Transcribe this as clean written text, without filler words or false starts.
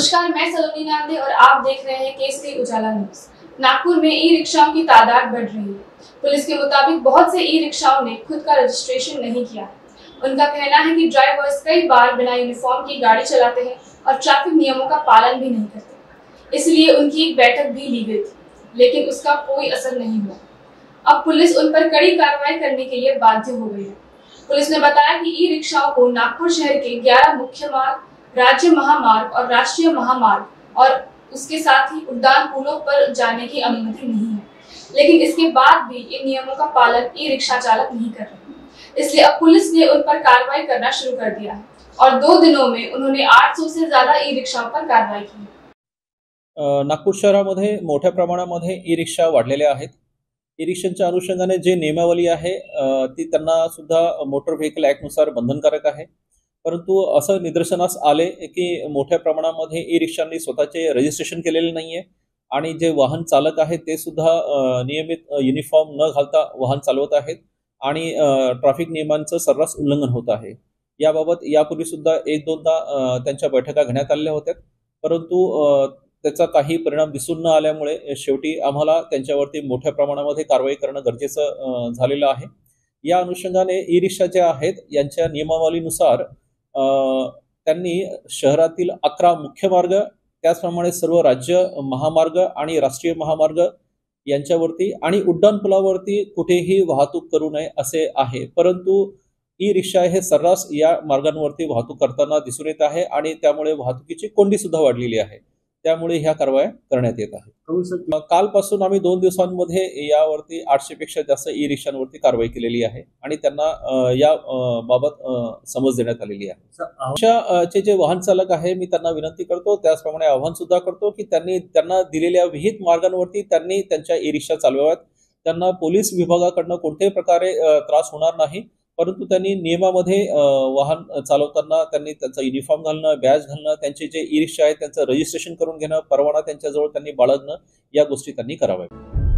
नमस्कार, मैं सलोनी नांदे और आप देख रहे हैं केसरी उजाला न्यूज। नागपुर में ई रिक्शाओं की तादाद बढ़ रही है। पुलिस के मुताबिक बहुत से ई रिक्शाओं ने खुद का रजिस्ट्रेशन नहीं किया। उनका कहना है कि ड्राइवर्स कई बार बिना यूनिफॉर्म की गाड़ी चलाते हैं और ट्रैफिक नियमों का पालन भी नहीं करते। इसलिए उनकी एक बैठक भी ली गई थी, लेकिन उसका कोई असर नहीं हुआ। अब पुलिस उन पर कड़ी कार्रवाई करने के लिए बाध्य हो गई है। पुलिस ने बताया कि ई रिक्शाओं को नागपुर शहर के 11 मुख्य मार्ग, राज्य महामार्ग और राष्ट्रीय महामार्ग और उसके साथ ही उड़ान पुलों पर जाने की अनुमति नहीं है, लेकिन इसके बाद भी इन नियमों का पालन ई रिक्शा चालक नहीं कर रहे। इसलिए अब पुलिस ने उन पर कार्रवाई करना शुरू कर दिया है और 2 दिनों में उन्होंने 800 से ज्यादा ई रिक्शाओं पर कार्रवाई की। नागपूर शहरामध्ये मोठ्या प्रमाणामध्ये ई रिक्षा वाढलेल्या आहेत। ई रिक्षांच्या अनुषंगाने जे नियमावली आहे ती त्यांना सुद्धा मोटर व्हेकल ॲक्टनुसार बंधनकारक आहे। परंतु असं निदर्शनास आले की मोठ्या प्रमाणामध्ये ई रिक्षांनी स्वतःचे रजिस्ट्रेशन केलेले नाहीये आणि जे वाहन चालक आहेत ते सुद्धा नियमित युनिफॉर्म न घालता वाहन चालवत आहेत आणि ट्रॅफिक नियमांचं सर्रास उल्लंघन होत आहे। याबाबत यापूर्वी सुद्धा 1-2दा त्यांच्या बैठका घेण्यात आलेल्या होत्या, परंतु त्याचा काही परिणाम दिसून न आल्यामुळे शेवटी आम्हाला त्यांच्यावरती मोठ्या प्रमाणामध्ये कारवाई करणं गरजेचं झालेलं आहे। या अनुषंगाने ई रिक्षा ज्या आहेत यांच्या नियमावलीनुसार त्यांनी शहरातील 11 मुख्य मार्ग, त्याचप्रमाणे सर्व राज्य महामार्ग आणि राष्ट्रीय महामार्ग यांच्यावरती आणि उड्डाणपुलावरती कुठेही वाहतूक करू नये असे आहे। परंतु ई रिक्षा हे सर्रास या मार्गांवरती वाहतूक करताना दिसून येत आहे आणि त्यामुळे वाहतुकीची कोंडी सुद्धा वाढलेली आहे। त्यामुळे ह्या कारवाया करण्यात येत आहेत। कालपासून आम्ही 2 दिवसांमध्ये यावरती 800 पेक्षा जास्त ई रिक्षांवरती कारवाई केलेली आहे आणि त्यांना या बाबत समज देण्यात आलेली आहे। रिक्षाचे जे वाहन चालक आहे मी त्यांना विनंती करतो, त्याचप्रमाणे आवाहन सुद्धा करतो की त्यांना दिलेल्या विहित मार्गांवरती त्यांनी त्यांच्या ई रिक्षा चालवाव्यात। त्यांना पोलीस विभागाकडून कोणत्याही प्रकारे त्रास होणार नाही, परंतु त्यांनी नियमामध्ये वाहन चालवताना त्यांनी त्यांचा युनिफॉर्म घालणं, बॅज घालणं, त्यांचे जे ई रिक्षा आहेत त्यांचं रजिस्ट्रेशन करून घेणं, परवाना त्यांच्याजवळ त्यांनी बाळगणं, या गोष्टी त्यांनी कराव्यात।